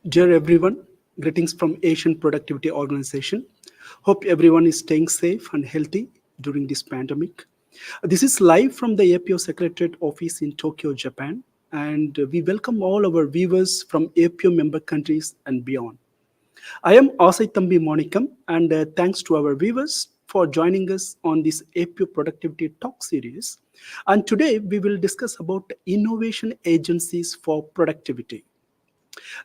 Dear everyone, greetings from Asian Productivity Organization. Hope everyone is staying safe and healthy during this pandemic. This is live from the APO Secretariat Office in Tokyo, Japan, and we welcome all our viewers from APO member countries and beyond. I am Asaitambi Monikam, and thanks to our viewers for joining us on this APO Productivity Talk series. And today we will discuss about innovation agencies for productivity.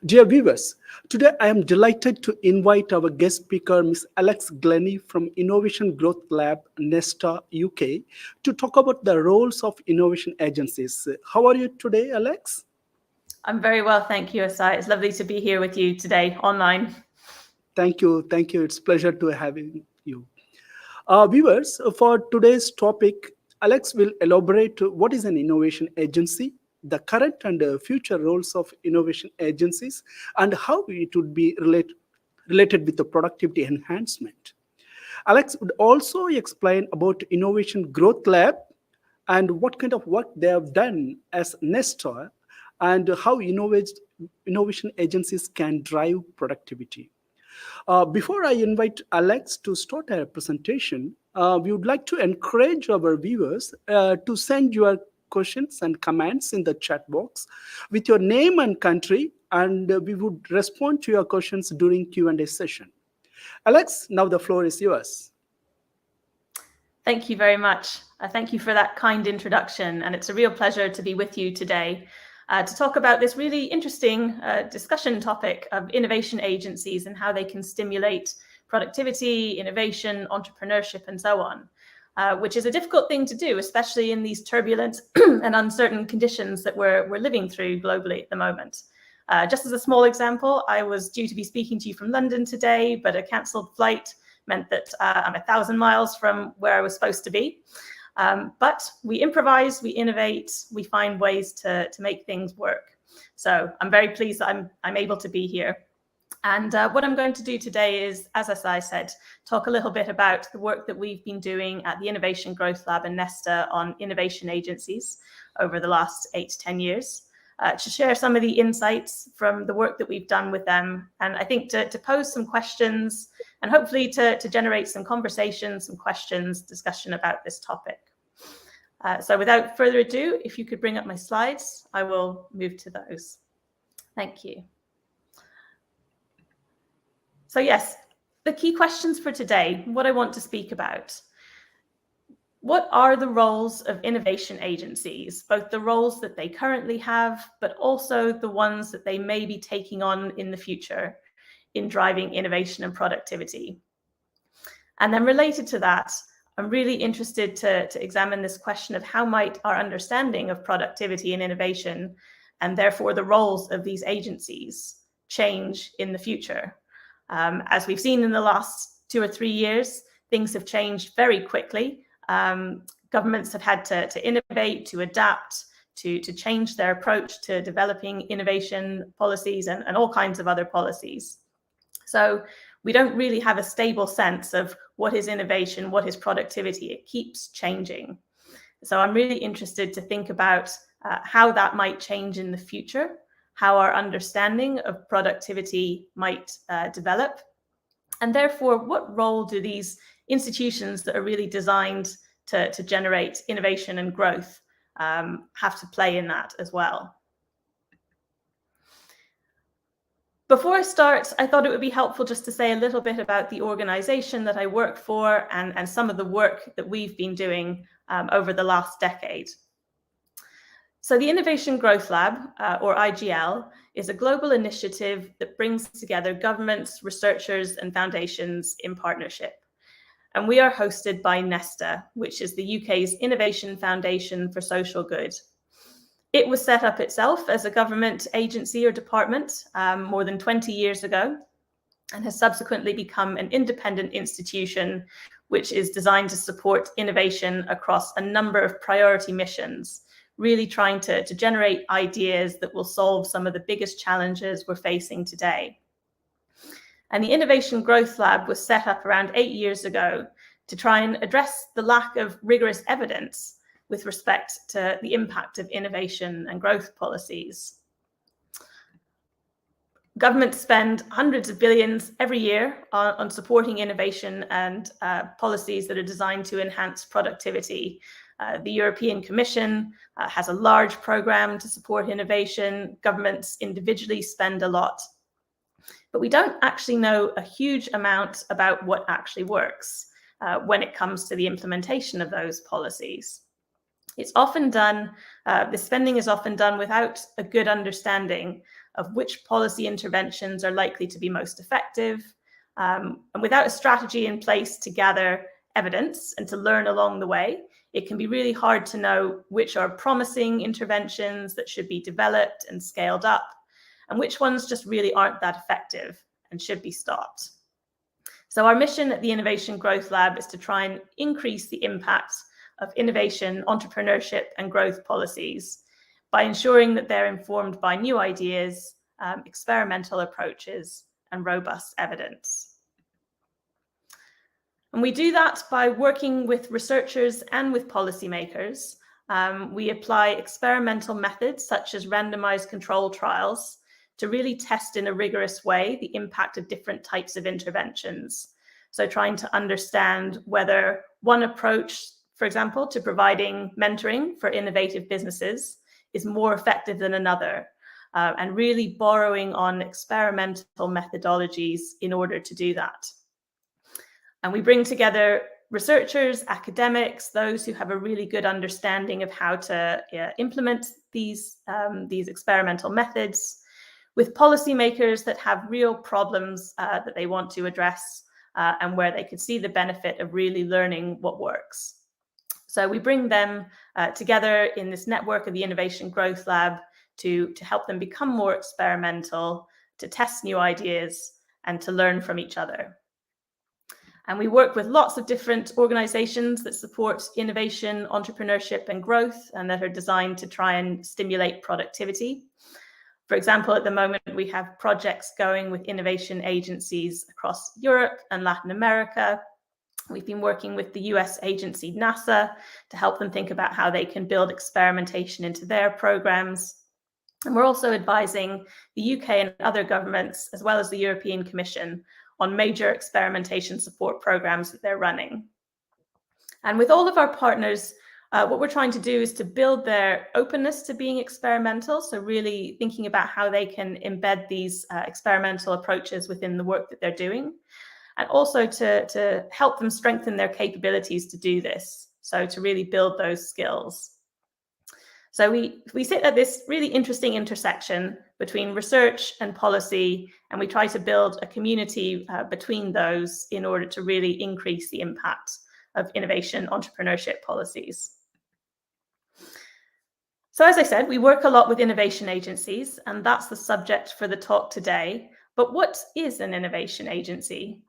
Dear viewers, today I am delighted to invite our guest speaker, Ms. Alex Glennie from Innovation Growth Lab, Nesta, UK, to talk about the roles of innovation agencies. How are you today, Alex? I'm very well, thank you, Asai. It's lovely to be here with you today online. Thank you. It's a pleasure to having you. Viewers, for today's topic, Alex will elaborate what is an innovation agency, the current and future roles of innovation agencies, and how it would be related with the productivity enhancement. Alex would also explain about Innovation Growth Lab and what kind of work they have done as Nesta and how innovation agencies can drive productivity. Before I invite Alex to start our presentation, we would like to encourage our viewers to send your questions and comments in the chat box with your name and country, and we would respond to your questions during Q&A session. Alex, now the floor is yours. Thank you very much. Thank you for that kind introduction, and it's a real pleasure to be with you today to talk about this really interesting discussion topic of innovation agencies and how they can stimulate productivity, innovation, entrepreneurship, and so on, which is a difficult thing to do, especially in these turbulent and uncertain conditions that we're living through globally at the moment. Just as a small example, I was due to be speaking to you from London today, but a cancelled flight meant that I'm 1,000 miles from where I was supposed to be. But we improvise, we innovate, we find ways to make things work. So I'm very pleased that I'm able to be here. And what I'm going to do today is, as I said, talk a little bit about the work that we've been doing at the Innovation Growth Lab and Nesta on innovation agencies over the last 8 to 10 years. To share some of the insights from the work that we've done with them, and I think to pose some questions and hopefully to generate some conversation, some questions, discussion about this topic. So without further ado, if you could bring up my slides, I will move to those. Thank you. So yes, the key questions for today, what I want to speak about. What are the roles of innovation agencies, both the roles that they currently have, but also the ones that they may be taking on in the future in driving innovation and productivity? And then related to that, I'm really interested to examine this question of how might our understanding of productivity and innovation, and therefore the roles of these agencies, change in the future. As we've seen in the last 2 or 3 years, things have changed very quickly. Governments have had to innovate, to adapt, to change their approach to developing innovation policies and all kinds of other policies. So we don't really have a stable sense of what is innovation, what is productivity. It keeps changing. So I'm really interested to think about how that might change in the future, how our understanding of productivity might develop, and therefore what role do these institutions that are really designed to generate innovation and growth have to play in that as well. Before I start, I thought it would be helpful just to say a little bit about the organization that I work for and some of the work that we've been doing over the last decade. So the Innovation Growth Lab, or IGL, is a global initiative that brings together governments, researchers, and foundations in partnership. And we are hosted by Nesta, which is the UK's Innovation Foundation for Social Good. It was set up itself as a government agency or department more than 20 years ago, and has subsequently become an independent institution which is designed to support innovation across a number of priority missions, really trying to generate ideas that will solve some of the biggest challenges we're facing today. And the Innovation Growth Lab was set up around 8 years ago to try and address the lack of rigorous evidence with respect to the impact of innovation and growth policies. Governments spend hundreds of billions every year on supporting innovation and policies that are designed to enhance productivity. The European Commission has a large program to support innovation. Governments individually spend a lot. But we don't actually know a huge amount about what actually works when it comes to the implementation of those policies. It's often done, the spending is often done without a good understanding of which policy interventions are likely to be most effective, and without a strategy in place to gather evidence and to learn along the way. It can be really hard to know which are promising interventions that should be developed and scaled up, and which ones just really aren't that effective and should be stopped. So our mission at the Innovation Growth Lab is to try and increase the impact of innovation, entrepreneurship, and growth policies by ensuring that they're informed by new ideas, experimental approaches, and robust evidence. And we do that by working with researchers and with policymakers. We apply experimental methods such as randomized control trials to really test in a rigorous way the impact of different types of interventions. So trying to understand whether one approach, for example, to providing mentoring for innovative businesses is more effective than another, and really borrowing on experimental methodologies in order to do that. And we bring together researchers, academics, those who have a really good understanding of how to implement these experimental methods, with policymakers that have real problems that they want to address, and where they could see the benefit of really learning what works. So we bring them together in this network of the Innovation Growth Lab to help them become more experimental, to test new ideas, and to learn from each other. And we work with lots of different organizations that support innovation, entrepreneurship, and growth, and that are designed to try and stimulate productivity. For example, at the moment, we have projects going with innovation agencies across Europe and Latin America. We've been working with the US agency Nesta to help them think about how they can build experimentation into their programs. And we're also advising the UK and other governments, as well as the European Commission, on major experimentation support programs that they're running. And with all of our partners, what we're trying to do is to build their openness to being experimental. So really thinking about how they can embed these experimental approaches within the work that they're doing, and also to help them strengthen their capabilities to do this. So to really build those skills. So we sit at this really interesting intersection between research and policy, and we try to build a community between those in order to really increase the impact of innovation entrepreneurship policies. So as I said, we work a lot with innovation agencies, and that's the subject for the talk today. But what is an innovation agency?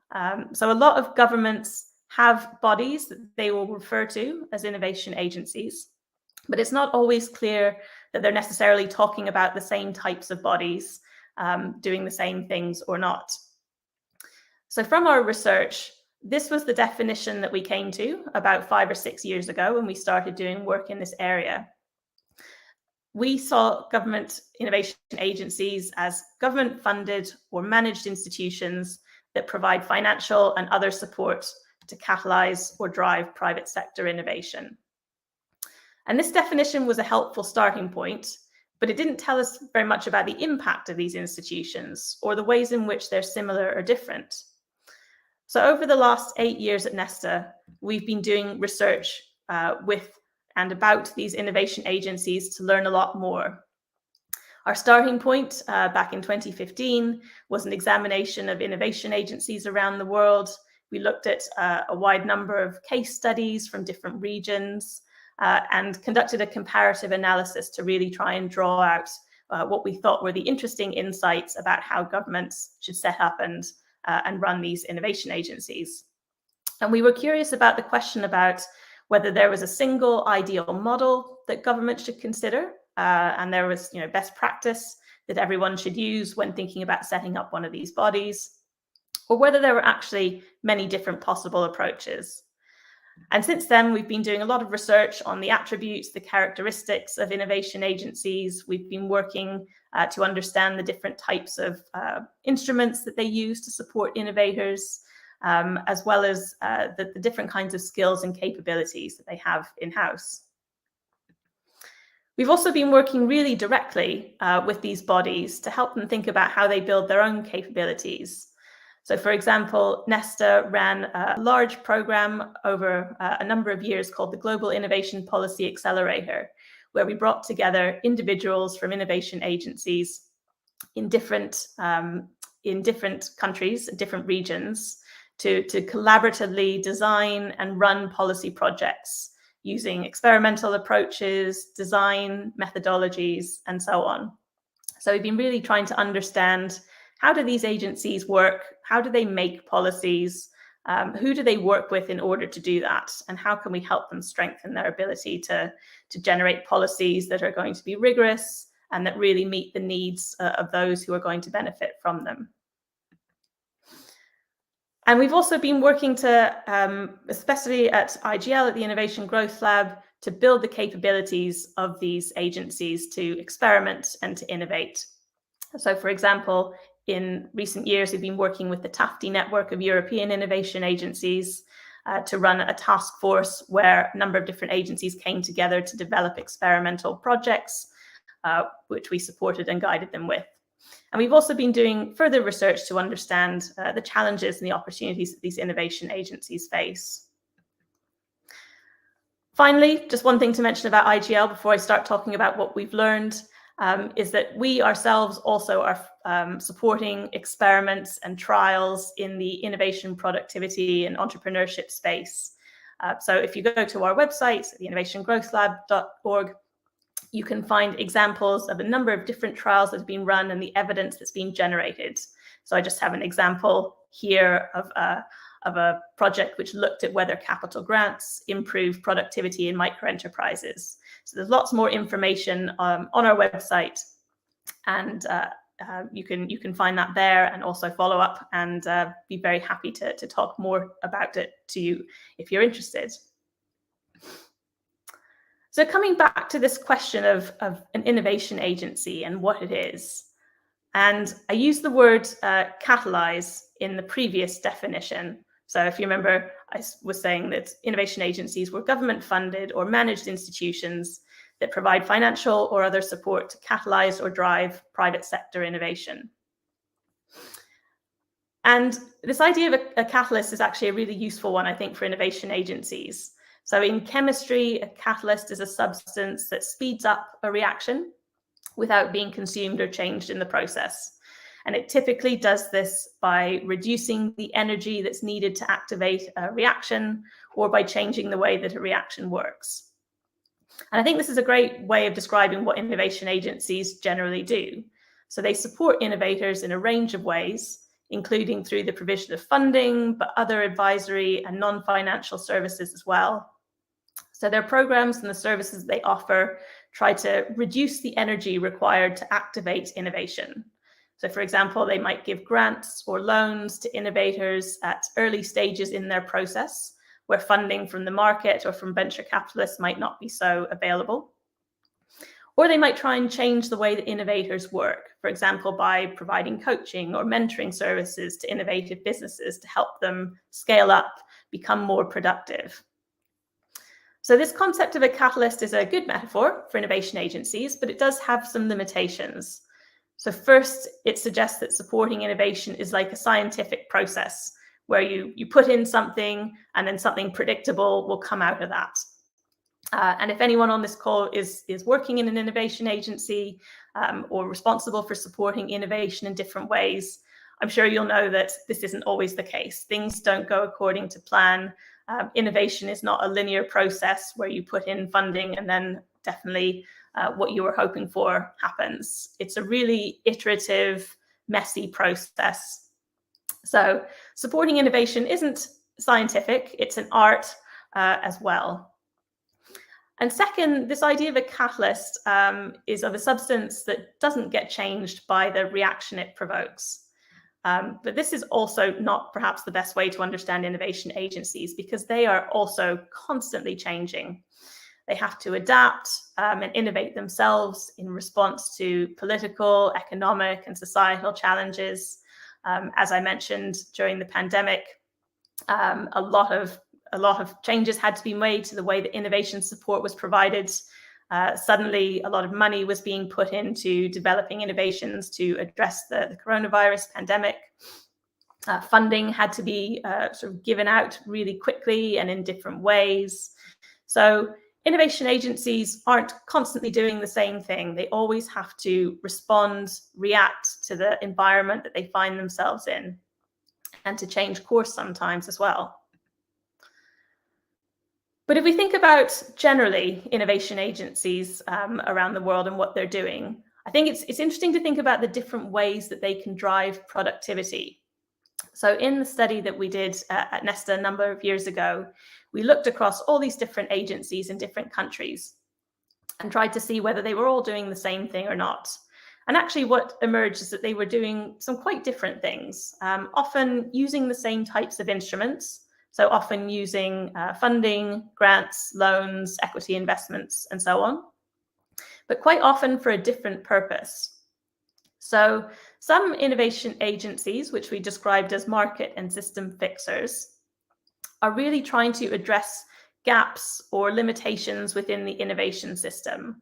So a lot of governments have bodies that they will refer to as innovation agencies, but it's not always clear that they're necessarily talking about the same types of bodies doing the same things or not. So from our research, this was the definition that we came to about 5 or 6 years ago when we started doing work in this area. We saw government innovation agencies as government-funded or managed institutions that provide financial and other support to catalyze or drive private sector innovation. And this definition was a helpful starting point, but it didn't tell us very much about the impact of these institutions or the ways in which they're similar or different. So over the last 8 years at Nesta, we've been doing research with and about these innovation agencies to learn a lot more. Our starting point back in 2015 was an examination of innovation agencies around the world. We looked at a wide number of case studies from different regions and conducted a comparative analysis to really try and draw out what we thought were the interesting insights about how governments should set up and run these innovation agencies. And we were curious about the question about whether there was a single ideal model that government should consider, and there was best practice that everyone should use when thinking about setting up one of these bodies, or whether there were actually many different possible approaches. And since then, we've been doing a lot of research on the attributes, the characteristics of innovation agencies. We've been working to understand the different types of instruments that they use to support innovators, as well as the different kinds of skills and capabilities that they have in-house. We've also been working really directly with these bodies to help them think about how they build their own capabilities. So, for example, Nesta ran a large program over a number of years called the Global Innovation Policy Accelerator, where we brought together individuals from innovation agencies in different countries, different regions, to collaboratively design and run policy projects using experimental approaches, design methodologies, and so on. So we've been really trying to understand, how do these agencies work? How do they make policies? Who do they work with in order to do that? And how can we help them strengthen their ability to generate policies that are going to be rigorous and that really meet the needs of those who are going to benefit from them? And we've also been working to, especially at IGL, at the Innovation Growth Lab, to build the capabilities of these agencies to experiment and to innovate. So, for example, in recent years, we've been working with the TAFTI network of European innovation agencies to run a task force where a number of different agencies came together to develop experimental projects, which we supported and guided them with. And we've also been doing further research to understand the challenges and the opportunities that these innovation agencies face. Finally, just one thing to mention about IGL before I start talking about what we've learned is that we ourselves also are supporting experiments and trials in the innovation, productivity, and entrepreneurship space. So if you go to our website, theinnovationgrowthlab.org, you can find examples of a number of different trials that have been run and the evidence that's been generated. So I just have an example here of a project which looked at whether capital grants improve productivity in microenterprises. So there's lots more information on our website, and you can find that there and also follow up, and be very happy to talk more about it to you if you're interested. So coming back to this question of an innovation agency and what it is, and I used the word catalyze in the previous definition. So if you remember, I was saying that innovation agencies were government-funded or managed institutions that provide financial or other support to catalyze or drive private sector innovation. And this idea of a catalyst is actually a really useful one, I think, for innovation agencies. So in chemistry, a catalyst is a substance that speeds up a reaction without being consumed or changed in the process. And it typically does this by reducing the energy that's needed to activate a reaction, or by changing the way that a reaction works. And I think this is a great way of describing what innovation agencies generally do. So they support innovators in a range of ways, including through the provision of funding, but other advisory and non-financial services as well. So their programs and the services they offer try to reduce the energy required to activate innovation. So, for example, they might give grants or loans to innovators at early stages in their process, where funding from the market or from venture capitalists might not be so available. Or they might try and change the way that innovators work, for example, by providing coaching or mentoring services to innovative businesses to help them scale up, become more productive. So this concept of a catalyst is a good metaphor for innovation agencies, but it does have some limitations. So first, it suggests that supporting innovation is like a scientific process where you put in something and then something predictable will come out of that. And if anyone on this call is working in an innovation agency or responsible for supporting innovation in different ways, I'm sure you'll know that this isn't always the case. Things don't go according to plan. Innovation is not a linear process where you put in funding and then definitely what you were hoping for happens. It's a really iterative, messy process. So supporting innovation isn't scientific, it's an art as well. And second, this idea of a catalyst is of a substance that doesn't get changed by the reaction it provokes. But this is also not perhaps the best way to understand innovation agencies, because they are also constantly changing. They have to adapt and innovate themselves in response to political, economic, and societal challenges. As I mentioned, during the pandemic, a lot of changes had to be made to the way that innovation support was provided. Suddenly, a lot of money was being put into developing innovations to address the coronavirus pandemic. Funding had to be sort of given out really quickly and in different ways. So innovation agencies aren't constantly doing the same thing. They always have to respond, react to the environment that they find themselves in, and to change course sometimes as well. But if we think about generally innovation agencies around the world and what they're doing, I think it's interesting to think about the different ways that they can drive productivity. So in the study that we did at Nesta a number of years ago, we looked across all these different agencies in different countries and tried to see whether they were all doing the same thing or not. And actually what emerged is that they were doing some quite different things, often using the same types of instruments. So often using funding, grants, loans, equity investments, and so on, but quite often for a different purpose. So some innovation agencies, which we described as market and system fixers, are really trying to address gaps or limitations within the innovation system.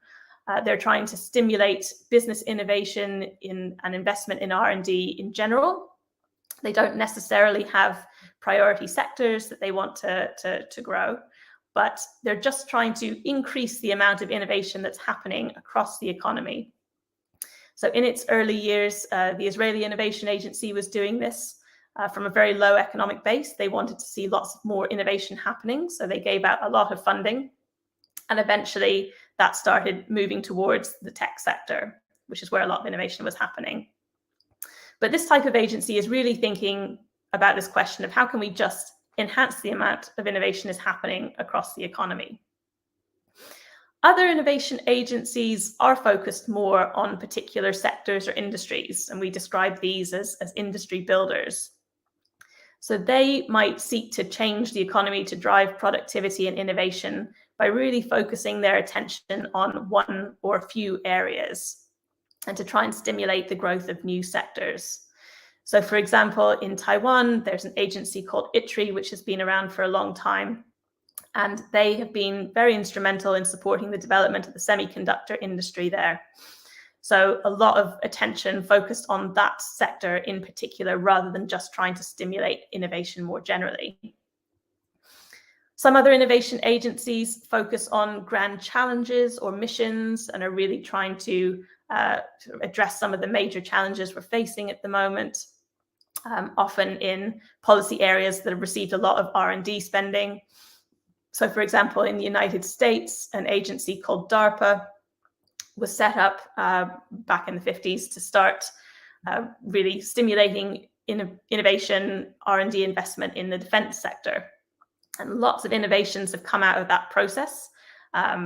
They're trying to stimulate business innovation in an investment in R&D in general. They don't necessarily have priority sectors that they want to grow, but they're just trying to increase the amount of innovation that's happening across the economy. So in its early years, the Israeli Innovation Agency was doing this from a very low economic base. They wanted to see lots more innovation happening, so they gave out a lot of funding. And eventually that started moving towards the tech sector, which is where a lot of innovation was happening. But this type of agency is really thinking about this question of how can we just enhance the amount of innovation is happening across the economy. Other innovation agencies are focused more on particular sectors or industries, and we describe these as industry builders. So they might seek to change the economy to drive productivity and innovation by really focusing their attention on one or a few areas and to try and stimulate the growth of new sectors. So for example, in Taiwan, there's an agency called ITRI, which has been around for a long time. And they have been very instrumental in supporting the development of the semiconductor industry there. So a lot of attention focused on that sector in particular, rather than just trying to stimulate innovation more generally. Some other innovation agencies focus on grand challenges or missions and are really trying to address some of the major challenges we're facing at the moment, often in policy areas that have received a lot of R&D spending. So for example, in the United States, an agency called DARPA was set up back in the 50s to start really stimulating innovation, R&D investment in the defense sector. And lots of innovations have come out of that process.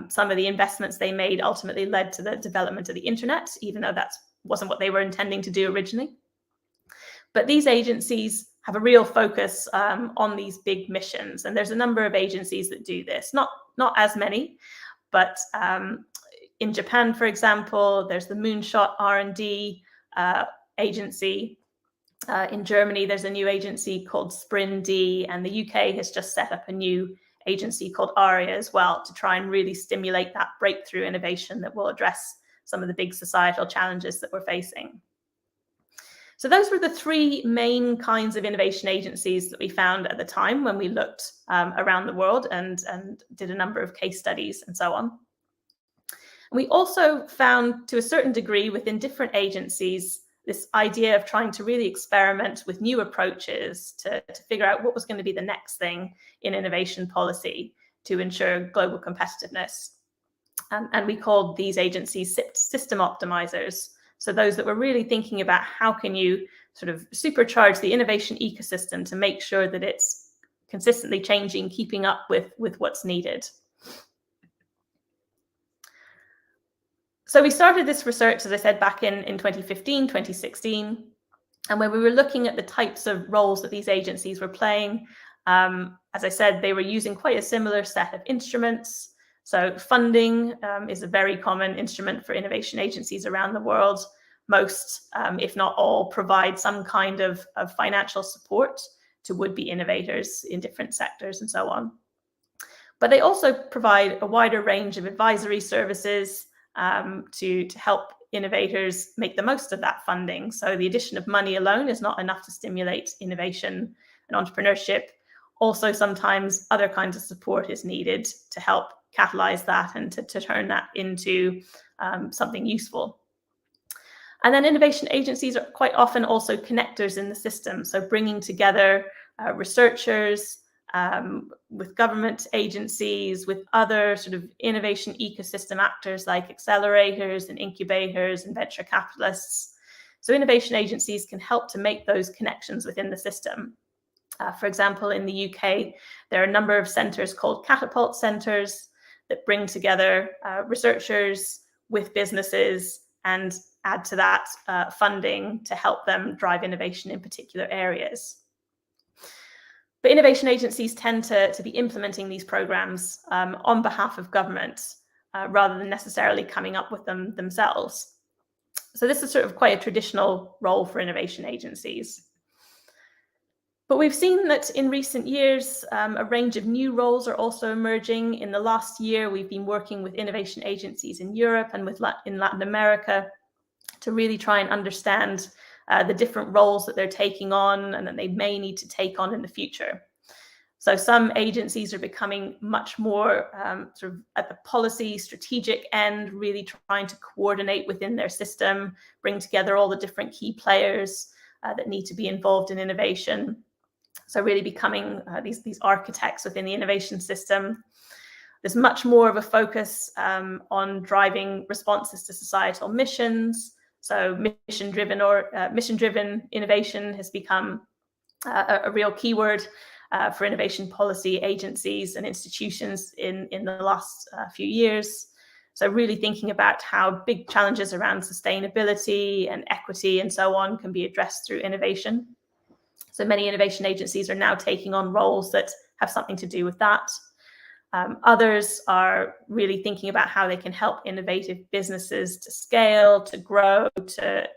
Some of the investments they made ultimately led to the development of the internet, even though that wasn't what they were intending to do originally. But these agencies have a real focus on these big missions. And there's a number of agencies that do this, not as many, but in Japan, for example, there's the Moonshot R&D agency. In Germany, there's a new agency called SPRIN-D, and the UK has just set up a new agency called ARIA as well to try and really stimulate that breakthrough innovation that will address some of the big societal challenges that we're facing. So those were the three main kinds of innovation agencies that we found at the time when we looked around the world and did a number of case studies and so on. We also found, to a certain degree, within different agencies, this idea of trying to really experiment with new approaches to figure out what was going to be the next thing in innovation policy to ensure global competitiveness. And we called these agencies system optimizers. So those that were really thinking about how can you sort of supercharge the innovation ecosystem to make sure that it's consistently changing, keeping up with what's needed. So we started this research, as I said, back in 2015, 2016. And when we were looking at the types of roles that these agencies were playing, as I said, they were using quite a similar set of instruments. So funding is a very common instrument for innovation agencies around the world. Most, if not all, provide some kind of financial support to would-be innovators in different sectors and so on. But they also provide a wider range of advisory services to help innovators make the most of that funding. So the addition of money alone is not enough to stimulate innovation and entrepreneurship. Also, sometimes other kinds of support is needed to help catalyze that and to turn that into something useful. And then innovation agencies are quite often also connectors in the system. So bringing together researchers with government agencies, with other sort of innovation ecosystem actors like accelerators and incubators and venture capitalists. So innovation agencies can help to make those connections within the system. For example, in the UK, there are a number of centres called catapult centres that bring together researchers with businesses and add to that funding to help them drive innovation in particular areas. But innovation agencies tend to be implementing these programs on behalf of governments rather than necessarily coming up with them themselves. So this is sort of quite a traditional role for innovation agencies. But we've seen that in recent years, a range of new roles are also emerging. In the last year, we've been working with innovation agencies in Europe and in Latin America to really try and understand the different roles that they're taking on and that they may need to take on in the future. So some agencies are becoming much more sort of at the policy strategic end, really trying to coordinate within their system, bring together all the different key players that need to be involved in innovation. So really becoming these architects within the innovation system. There's much more of a focus on driving responses to societal missions. So mission-driven innovation has become a real keyword for innovation policy agencies and institutions in the last few years. So really thinking about how big challenges around sustainability and equity and so on can be addressed through innovation. So many innovation agencies are now taking on roles that have something to do with that. Others are really thinking about how they can help innovative businesses to scale, to grow, to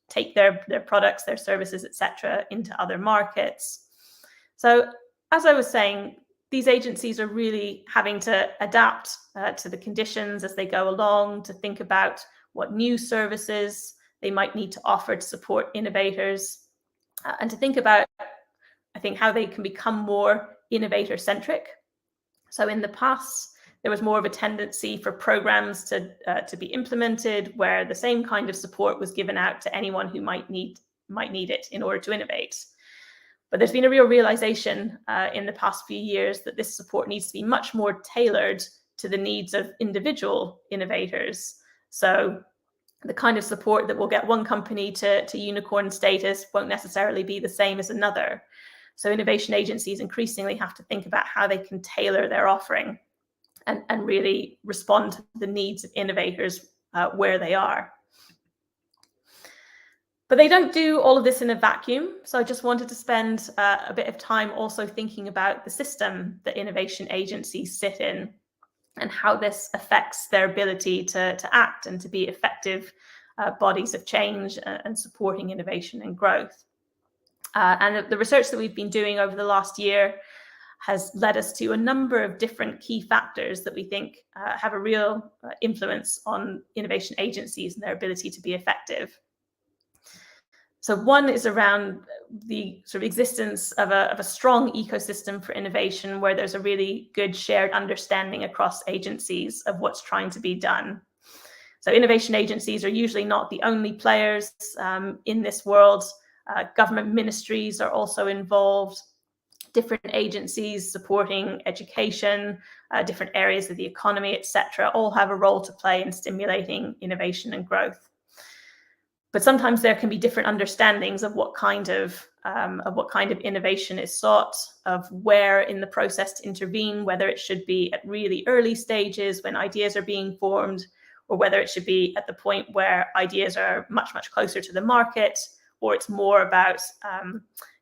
take their products, their services, etc., into other markets. So as I was saying, these agencies are really having to adapt to the conditions as they go along, to think about what new services they might need to offer to support innovators, and to think about, I think, how they can become more innovator-centric. So in the past, there was more of a tendency for programs to be implemented where the same kind of support was given out to anyone who might need it in order to innovate. But there's been a real realization in the past few years that this support needs to be much more tailored to the needs of individual innovators. So the kind of support that will get one company to unicorn status won't necessarily be the same as another. So innovation agencies increasingly have to think about how they can tailor their offering and really respond to the needs of innovators where they are. But they don't do all of this in a vacuum. So I just wanted to spend a bit of time also thinking about the system that innovation agencies sit in and how this affects their ability to act and to be effective bodies of change and supporting innovation and growth. And the research that we've been doing over the last year has led us to a number of different key factors that we think have a real influence on innovation agencies and their ability to be effective. So one is around the sort of existence of a strong ecosystem for innovation where there's a really good shared understanding across agencies of what's trying to be done. So innovation agencies are usually not the only players in this world. Government ministries are also involved. Different agencies supporting education, different areas of the economy, etc., all have a role to play in stimulating innovation and growth. But sometimes there can be different understandings of what kind of innovation is sought, of where in the process to intervene, whether it should be at really early stages when ideas are being formed, or whether it should be at the point where ideas are much, much closer to the market, or it's more about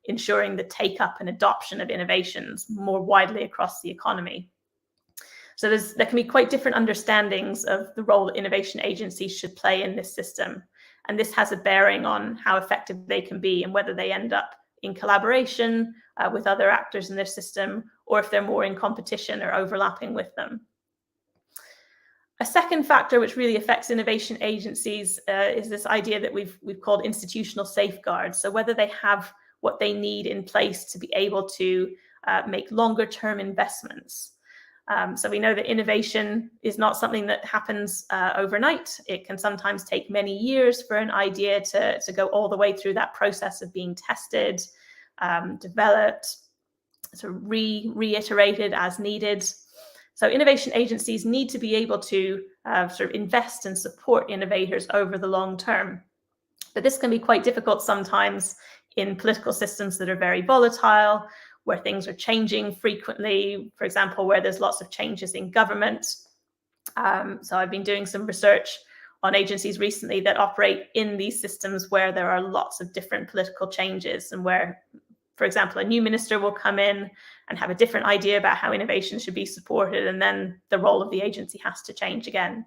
ensuring the take-up and adoption of innovations more widely across the economy. So there can be quite different understandings of the role that innovation agencies should play in this system. And this has a bearing on how effective they can be and whether they end up in collaboration with other actors in their system, or if they're more in competition or overlapping with them. A second factor which really affects innovation agencies is this idea that we've called institutional safeguards. So whether they have what they need in place to be able to make longer term investments. So we know that innovation is not something that happens overnight. It can sometimes take many years for an idea to go all the way through that process of being tested, developed, sort of reiterated as needed. So innovation agencies need to be able to sort of invest and support innovators over the long term. But this can be quite difficult sometimes in political systems that are very volatile, where things are changing frequently, for example, where there's lots of changes in government. So I've been doing some research on agencies recently that operate in these systems where there are lots of different political changes, and where, for example, a new minister will come in and have a different idea about how innovation should be supported, and then the role of the agency has to change again.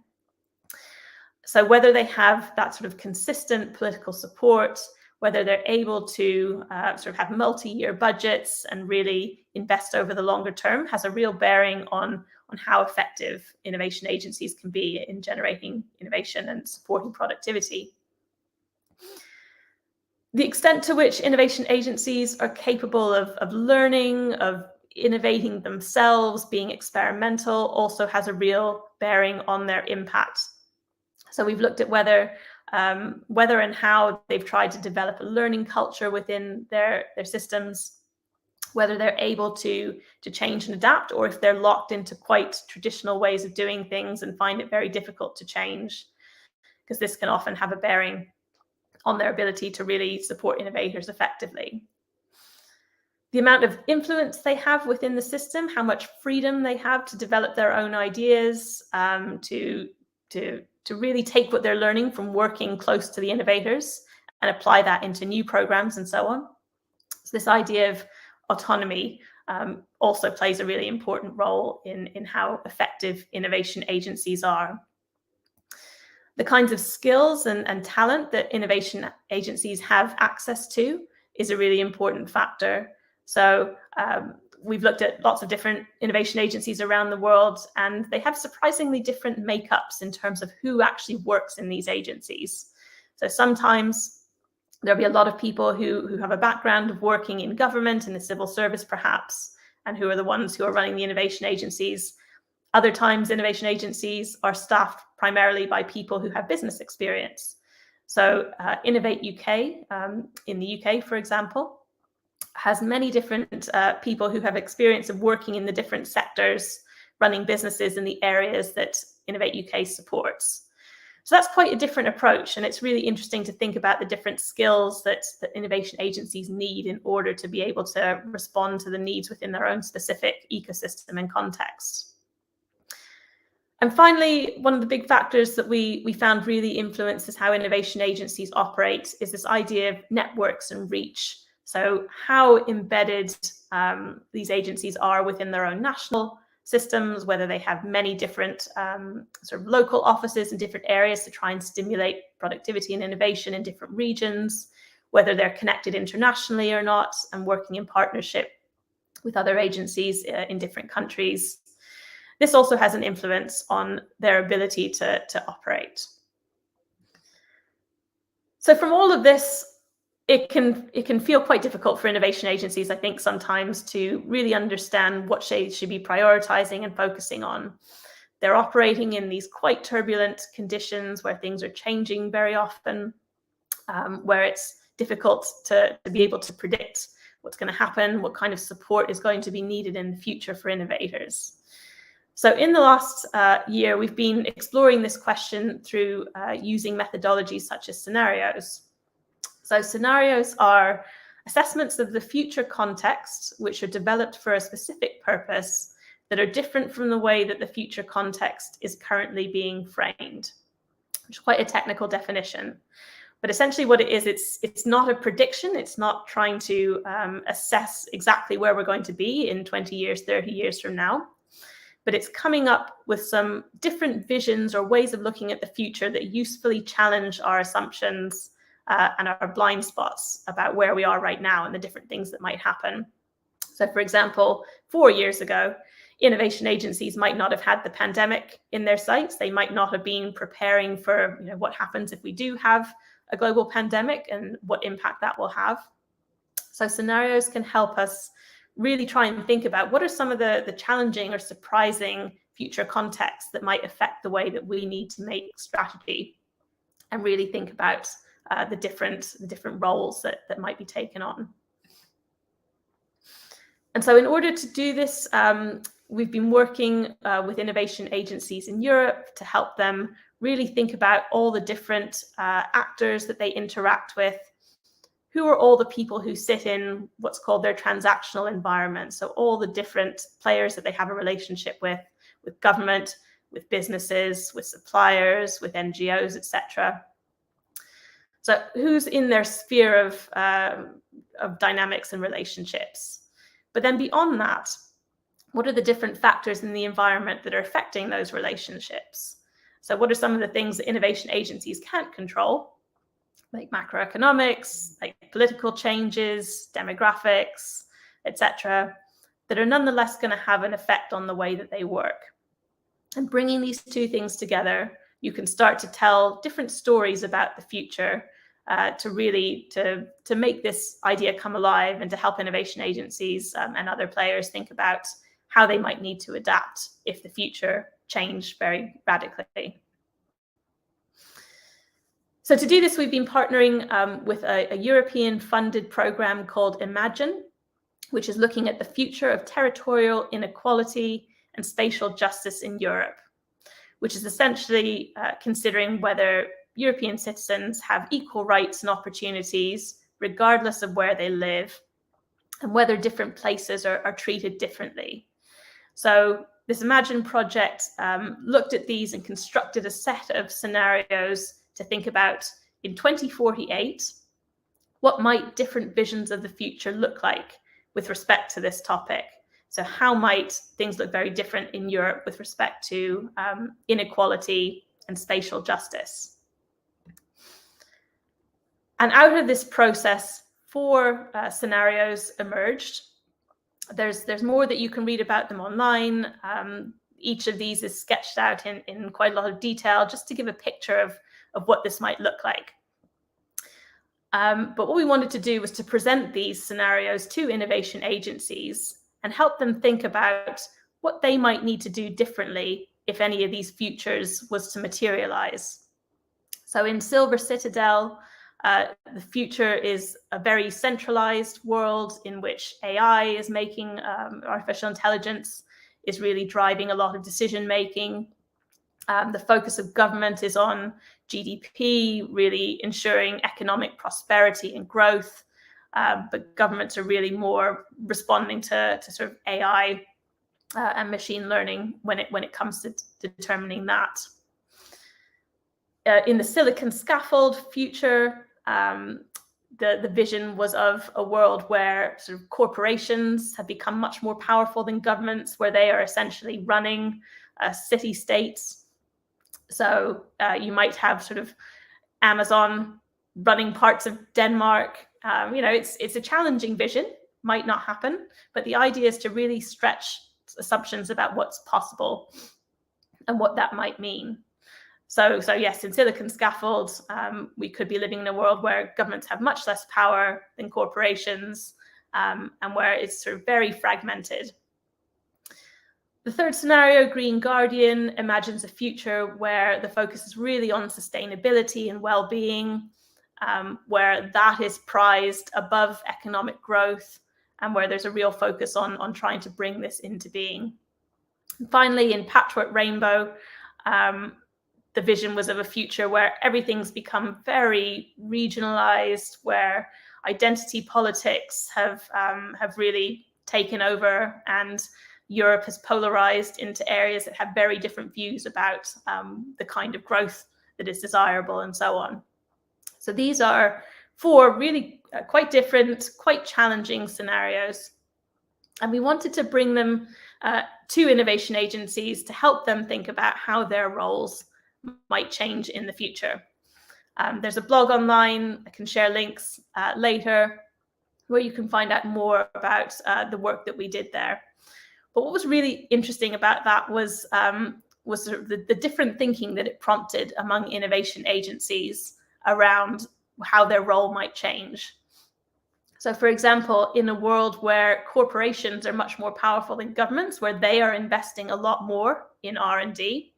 So whether they have that sort of consistent political support, whether they're able to sort of have multi-year budgets and really invest over the longer term, has a real bearing on how effective innovation agencies can be in generating innovation and supporting productivity. The extent to which innovation agencies are capable of learning, of innovating themselves, being experimental, also has a real bearing on their impact. So we've looked at whether and how they've tried to develop a learning culture within their systems, whether they're able to change and adapt, or if they're locked into quite traditional ways of doing things and find it very difficult to change, because this can often have a bearing on their ability to really support innovators effectively. The amount of influence they have within the system, how much freedom they have to develop their own ideas, to really take what they're learning from working close to the innovators and apply that into new programs and so on. So this idea of autonomy also plays a really important role in how effective innovation agencies are. The kinds of skills and talent that innovation agencies have access to is a really important factor. So we've looked at lots of different innovation agencies around the world, and they have surprisingly different makeups in terms of who actually works in these agencies. So sometimes there'll be a lot of people who have a background of working in government, in the civil service perhaps, and who are the ones who are running the innovation agencies. Other times, innovation agencies are staffed primarily by people who have business experience. So Innovate UK, in the UK, for example, has many different people who have experience of working in the different sectors, running businesses in the areas that Innovate UK supports. So that's quite a different approach, and it's really interesting to think about the different skills that innovation agencies need in order to be able to respond to the needs within their own specific ecosystem and context. And finally, one of the big factors that we found really influences how innovation agencies operate is this idea of networks and reach. So how embedded these agencies are within their own national systems, whether they have many different sort of local offices in different areas to try and stimulate productivity and innovation in different regions, whether they're connected internationally or not, and working in partnership with other agencies in different countries. This also has an influence on their ability to operate. So from all of this, it can feel quite difficult for innovation agencies, I think, sometimes to really understand what they should be prioritizing and focusing on. They're operating in these quite turbulent conditions where things are changing very often, where it's difficult to be able to predict what's going to happen, what kind of support is going to be needed in the future for innovators. So in the last year, we've been exploring this question through using methodologies such as scenarios. So scenarios are assessments of the future context, which are developed for a specific purpose, that are different from the way that the future context is currently being framed, which is quite a technical definition. But essentially what it is, it's not a prediction. It's not trying to assess exactly where we're going to be in 20 years, 30 years from now. But it's coming up with some different visions or ways of looking at the future that usefully challenge our assumptions and our blind spots about where we are right now and the different things that might happen. So, for example, 4 years ago, innovation agencies might not have had the pandemic in their sights. They might not have been preparing for what happens if we do have a global pandemic and what impact that will have. So scenarios can help us really try and think about what are some of the challenging or surprising future contexts that might affect the way that we need to make strategy, and really think about the different roles that might be taken on. And so in order to do this, we've been working with innovation agencies in Europe to help them really think about all the different actors that they interact with. Who are all the people who sit in what's called their transactional environment? So all the different players that they have a relationship with government, with businesses, with suppliers, with NGOs, etc. So who's in their sphere of dynamics and relationships? But then beyond that, what are the different factors in the environment that are affecting those relationships? So what are some of the things that innovation agencies can't control, like macroeconomics, like political changes, demographics, etc., that are nonetheless going to have an effect on the way that they work? And bringing these two things together, you can start to tell different stories about the future to make this idea come alive, and to help innovation agencies and other players think about how they might need to adapt if the future changed very radically. So to do this, we've been partnering with a European funded program called Imagine, which is looking at the future of territorial inequality and spatial justice in Europe, which is essentially considering whether European citizens have equal rights and opportunities regardless of where they live, and whether different places are treated differently. So this Imagine project looked at these and constructed a set of scenarios to think about in 2048, what might different visions of the future look like with respect to this topic? So how might things look very different in Europe with respect to inequality and spatial justice? And out of this process, 4 scenarios emerged. There's more that you can read about them online. Each of these is sketched out in quite a lot of detail, just to give a picture of what this might look like. But what we wanted to do was to present these scenarios to innovation agencies and help them think about what they might need to do differently if any of these futures was to materialize. So in Silver Citadel, the future is a very centralized world in which AI is making, artificial intelligence is really driving a lot of decision making. The focus of government is on GDP, really ensuring economic prosperity and growth. But governments are really more responding to sort of AI and machine learning when it comes to determining that. In the Silicon Scaffold future, the vision was of a world where sort of corporations have become much more powerful than governments, where they are essentially running city-states. So you might have sort of Amazon running parts of Denmark. It's a challenging vision, might not happen, but the idea is to really stretch assumptions about what's possible and what that might mean. So yes, in Silicon Scaffold, we could be living in a world where governments have much less power than corporations, and where it's sort of very fragmented. The third scenario, Green Guardian, imagines a future where the focus is really on sustainability and well-being, where that is prized above economic growth, and where there's a real focus on trying to bring this into being. And finally, in Patchwork Rainbow, the vision was of a future where everything's become very regionalized, where identity politics have really taken over, and Europe has polarized into areas that have very different views about the kind of growth that is desirable and so on. So these are four really quite different, quite challenging scenarios. And we wanted to bring them to innovation agencies to help them think about how their roles might change in the future. There's a blog online, I can share links later, where you can find out more about the work that we did there. But what was really interesting about that was sort of the different thinking that it prompted among innovation agencies around how their role might change. So, for example, in a world where corporations are much more powerful than governments, where they are investing a lot more in R&D,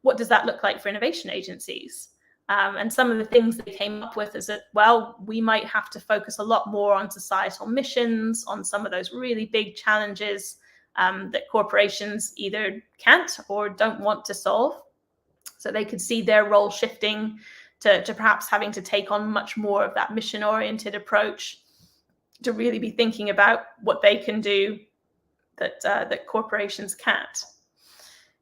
what does that look like for innovation agencies? And some of the things they came up with is that, well, we might have to focus a lot more on societal missions, on some of those really big challenges that corporations either can't or don't want to solve. So they could see their role shifting to perhaps having to take on much more of that mission-oriented approach, to really be thinking about what they can do that corporations can't.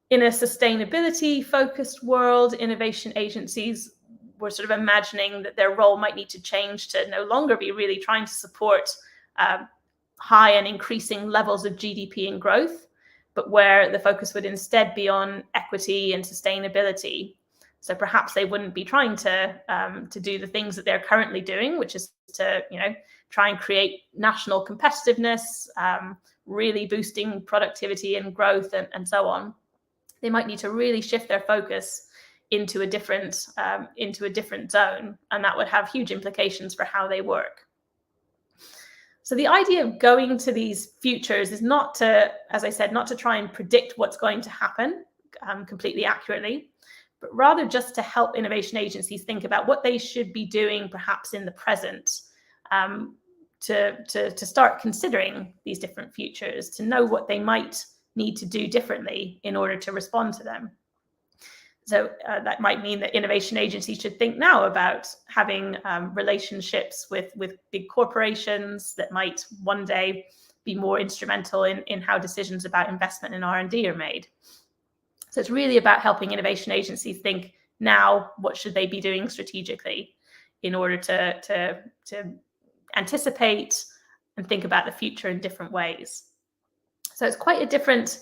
In a sustainability-focused world, innovation agencies were sort of imagining that their role might need to change to no longer be really trying to support high and increasing levels of GDP and growth, but where the focus would instead be on equity and sustainability. So perhaps they wouldn't be trying to do the things that they're currently doing, which is to try and create national competitiveness, really boosting productivity and growth and so on. They might need to really shift their focus into a different zone, and that would have huge implications for how they work. So the idea of going to these futures is not to, as I said, not to try and predict what's going to happen completely accurately, but rather just to help innovation agencies think about what they should be doing perhaps in the present, to start considering these different futures, to know what they might need to do differently in order to respond to them. So that might mean that innovation agencies should think now about having relationships with big corporations that might one day be more instrumental in how decisions about investment in R&D are made. So it's really about helping innovation agencies think now, what should they be doing strategically in order to anticipate and think about the future in different ways. So it's quite a different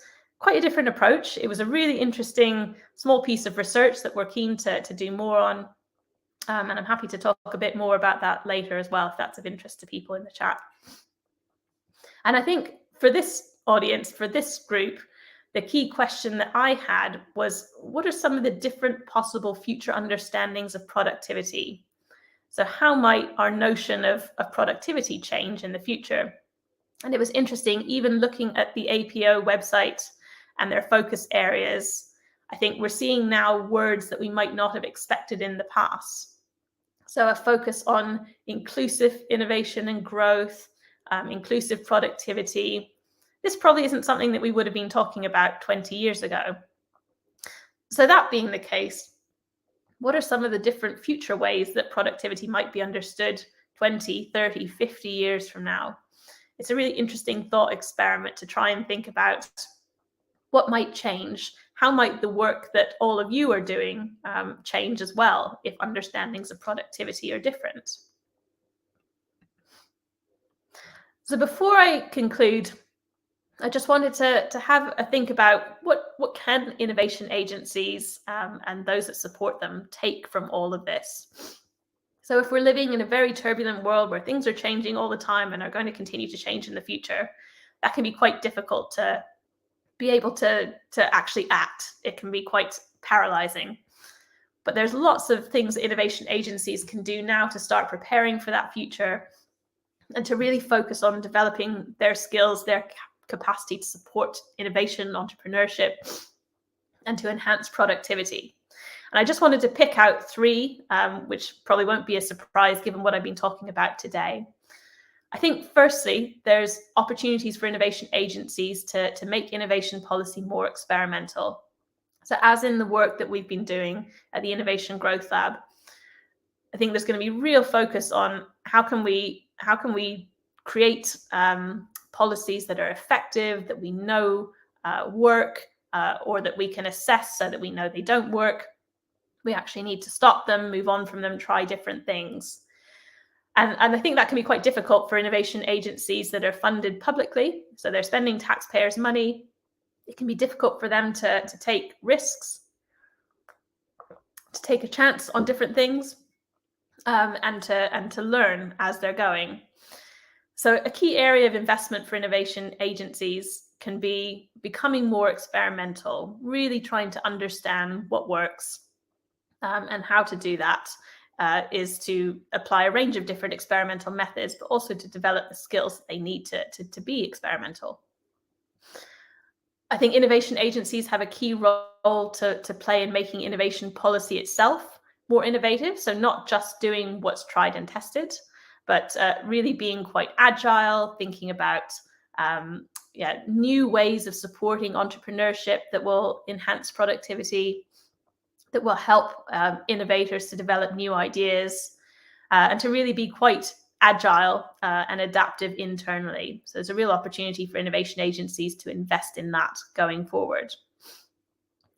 approach. It was a really interesting small piece of research that we're keen to do more on. And I'm happy to talk a bit more about that later as well, if that's of interest to people in the chat. And I think for this audience, for this group, the key question that I had was, what are some of the different possible future understandings of productivity? So how might our notion of productivity change in the future? And it was interesting, even looking at the APO website and their focus areas, I think we're seeing now words that we might not have expected in the past. So a focus on inclusive innovation and growth, inclusive productivity. This probably isn't something that we would have been talking about 20 years ago. So that being the case, what are some of the different future ways that productivity might be understood 20, 30, 50 years from now? It's a really interesting thought experiment to try and think about what might change. How might the work that all of you are doing change as well if understandings of productivity are different? So before I conclude, I just wanted to have a think about what can innovation agencies and those that support them take from all of this. So if we're living in a very turbulent world where things are changing all the time and are going to continue to change in the future, that can be quite difficult to be able to actually act. It can be quite paralyzing. But there's lots of things that innovation agencies can do now to start preparing for that future and to really focus on developing their skills, their capacity to support innovation, entrepreneurship, and to enhance productivity. And I just wanted to pick out three, which probably won't be a surprise given what I've been talking about today. I think firstly, there's opportunities for innovation agencies to make innovation policy more experimental. So as in the work that we've been doing at the Innovation Growth Lab, I think there's going to be real focus on how can we create policies that are effective, that we know work, or that we can assess so that we know they don't work, We actually need to stop them, move on from them, try different things. And I think that can be quite difficult for innovation agencies that are funded publicly. So they're spending taxpayers' money. It can be difficult for them to take risks, to take a chance on different things, and to learn as they're going. So a key area of investment for innovation agencies can be becoming more experimental, really trying to understand what works, and how to do that is to apply a range of different experimental methods, but also to develop the skills that they need to be experimental. I think innovation agencies have a key role to play in making innovation policy itself more innovative. So not just doing what's tried and tested, but really being quite agile, thinking about new ways of supporting entrepreneurship that will enhance productivity, that will help innovators to develop new ideas, and to really be quite agile and adaptive internally. So there's a real opportunity for innovation agencies to invest in that going forward.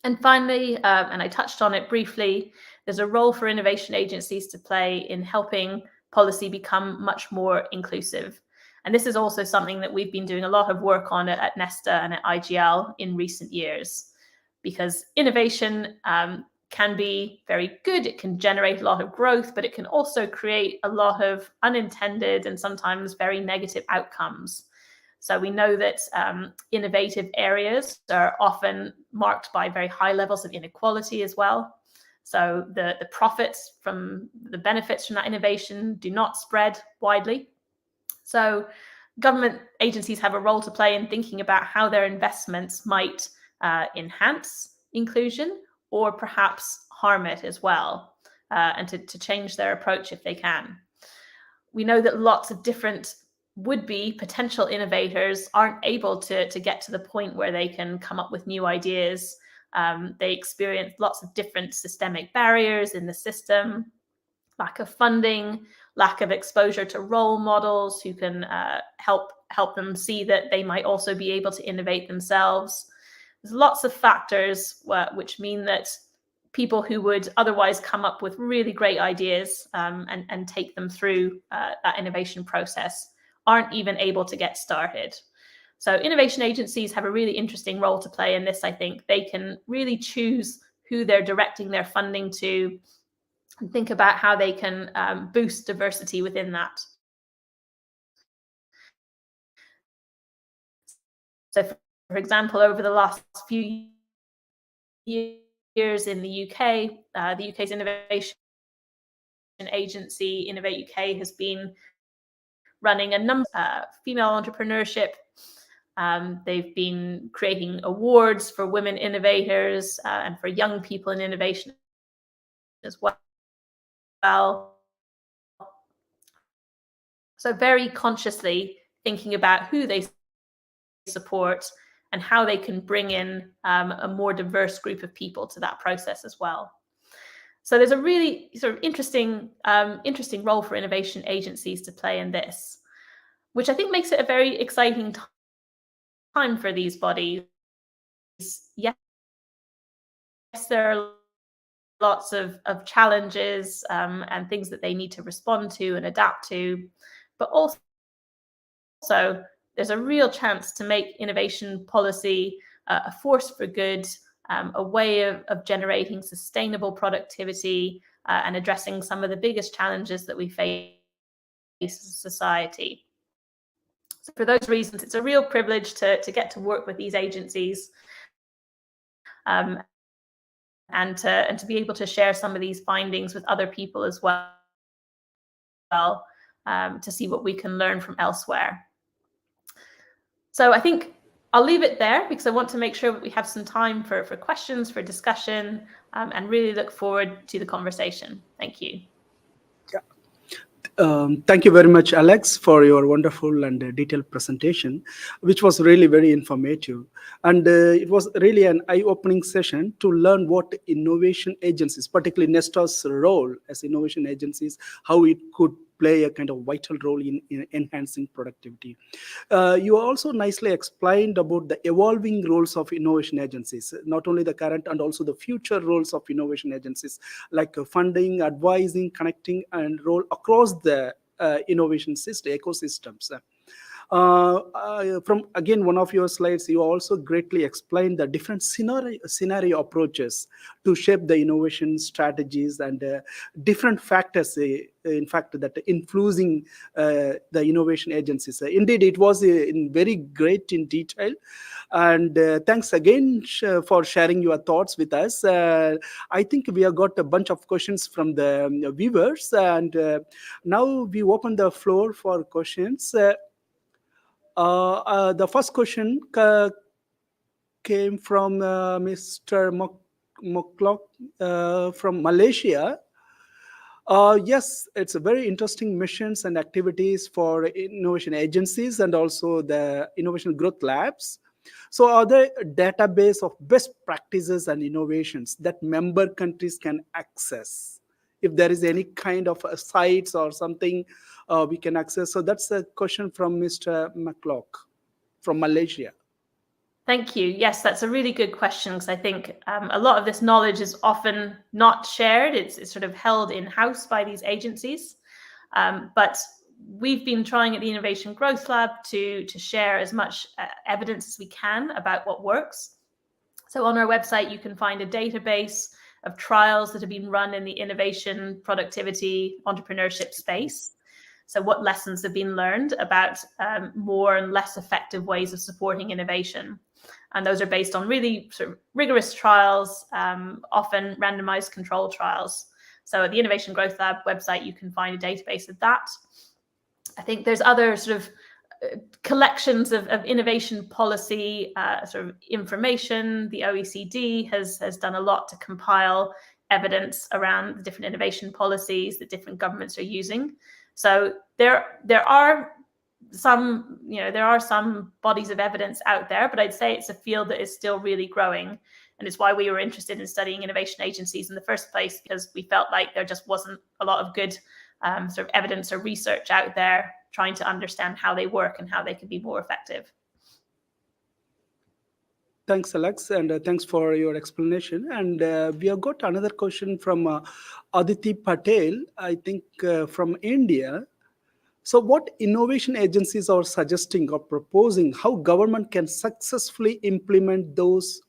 And finally, and I touched on it briefly, there's a role for innovation agencies to play in helping policy become much more inclusive. And this is also something that we've been doing a lot of work on at Nesta and at IGL in recent years, because innovation can be very good. It can generate a lot of growth, but it can also create a lot of unintended and sometimes very negative outcomes. So we know that innovative areas are often marked by very high levels of inequality as well. So the profits from the benefits from that innovation do not spread widely. So government agencies have a role to play in thinking about how their investments might enhance inclusion or perhaps harm it as well, and to change their approach if they can. We know that lots of different would-be potential innovators aren't able to get to the point where they can come up with new ideas. They experience lots of different systemic barriers in the system, lack of funding, lack of exposure to role models who can help them see that they might also be able to innovate themselves. There's lots of factors which mean that people who would otherwise come up with really great ideas and take them through that innovation process aren't even able to get started. So innovation agencies have a really interesting role to play in this, I think. They can really choose who they're directing their funding to and think about how they can boost diversity within that. So for example, over the last few years in the UK's innovation agency, Innovate UK, has been running a number of female entrepreneurship. They've been creating awards for women innovators and for young people in innovation as well. So very consciously thinking about who they support and how they can bring in a more diverse group of people to that process as well. So there's a really sort of interesting role for innovation agencies to play in this, which I think makes it a very exciting time for these bodies. Yes, there are lots of challenges and things that they need to respond to and adapt to, but also there's a real chance to make innovation policy a force for good, a way of generating sustainable productivity and addressing some of the biggest challenges that we face as a society. So for those reasons, it's a real privilege to get to work with these agencies and to be able to share some of these findings with other people as well, to see what we can learn from elsewhere. So I think I'll leave it there because I want to make sure that we have some time for questions, for discussion, and really look forward to the conversation. Thank you. Thank you very much, Alex, for your wonderful and detailed presentation, which was really very informative. And it was really an eye-opening session to learn what innovation agencies, particularly Nesta's role as innovation agencies, how it could play a kind of vital role in enhancing productivity. You also nicely explained about the evolving roles of innovation agencies, not only the current and also the future roles of innovation agencies, like funding, advising, connecting, and role across the innovation system ecosystems. From again one of your slides, you also greatly explained the different scenario approaches to shape the innovation strategies and different factors, in fact, that influencing the innovation agencies. Indeed, it was in very great in detail, and thanks again for sharing your thoughts with us. I think we have got a bunch of questions from the viewers, and now we open the floor for questions. The first question came from Mr. Moklok from Malaysia. Yes, it's a very interesting missions and activities for innovation agencies and also the innovation growth labs. So are there a database of best practices and innovations that member countries can access? If there is any kind of sites or something we can access. So that's a question from Mr. McLeod from Malaysia. Thank you. Yes, that's a really good question, because I think a lot of this knowledge is often not shared. It's sort of held in-house by these agencies. But we've been trying at the Innovation Growth Lab to share as much evidence as we can about what works. So on our website, you can find a database of trials that have been run in the innovation, productivity, entrepreneurship space. So what lessons have been learned about more and less effective ways of supporting innovation. And those are based on really sort of rigorous trials, often randomized control trials. So at the Innovation Growth Lab website, you can find a database of that. I think there's other sort of collections of innovation policy sort of information. The OECD has done a lot to compile evidence around the different innovation policies that different governments are using. So there are some, there are some bodies of evidence out there, but I'd say it's a field that is still really growing. And it's why we were interested in studying innovation agencies in the first place, because we felt like there just wasn't a lot of good sort of evidence or research out there trying to understand how they work and how they can be more effective. Thanks, Alex, and thanks for your explanation. And we have got another question from Aditi Patel, I think from India. So what innovation agencies are suggesting or proposing how government can successfully implement those,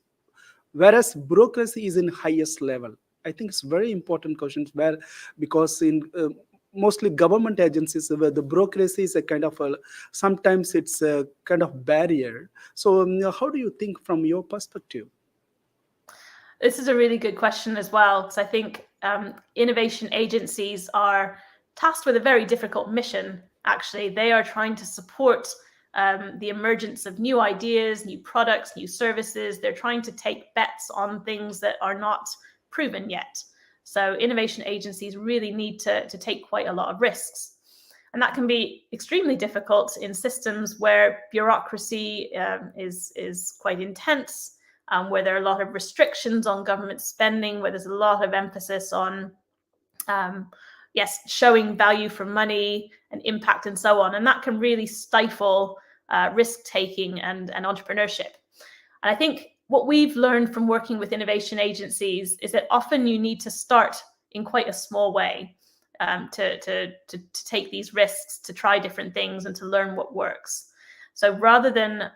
whereas bureaucracy is in highest level? I think it's very important questions where, because in mostly government agencies where the bureaucracy is a kind of sometimes it's a kind of barrier. So how do you think from your perspective? This is a really good question as well, because I think innovation agencies are tasked with a very difficult mission. Actually, they are trying to support the emergence of new ideas, new products, new services. They're trying to take bets on things that are not proven yet. So innovation agencies really need to take quite a lot of risks. And that can be extremely difficult in systems where bureaucracy is quite intense, where there are a lot of restrictions on government spending, where there's a lot of emphasis on showing value for money and impact and so on. And that can really stifle risk-taking and entrepreneurship. And I think what we've learned from working with innovation agencies is that often you need to start in quite a small way to take these risks, to try different things and to learn what works. So rather than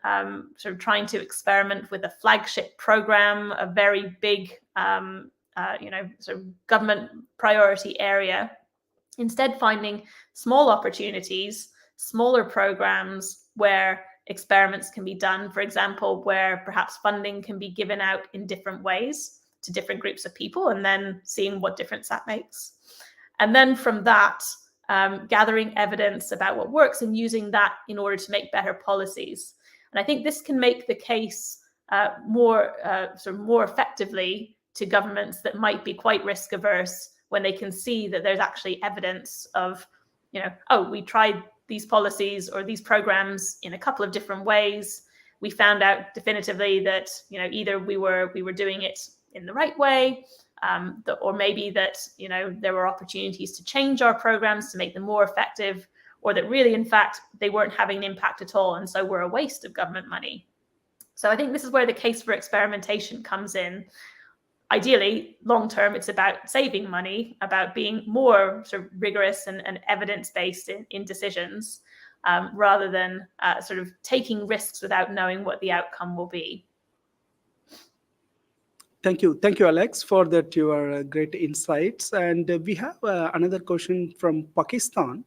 sort of trying to experiment with a flagship program, a very big sort of government priority area, instead finding small opportunities, smaller programs where experiments can be done, for example, where perhaps funding can be given out in different ways to different groups of people, and then seeing what difference that makes. And then from that, gathering evidence about what works and using that in order to make better policies. And I think this can make the case more effectively to governments that might be quite risk averse, when they can see that there's actually evidence of, we tried these policies or these programs in a couple of different ways. We found out definitively that, either we were doing it in the right way, or maybe that, there were opportunities to change our programs to make them more effective, or that really, in fact, they weren't having an impact at all, and so were a waste of government money. So I think this is where the case for experimentation comes in. Ideally, long term, it's about saving money, about being more sort of rigorous and evidence-based in decisions, rather than sort of taking risks without knowing what the outcome will be. Thank you, Alex, for that your great insights. And we have another question from Pakistan.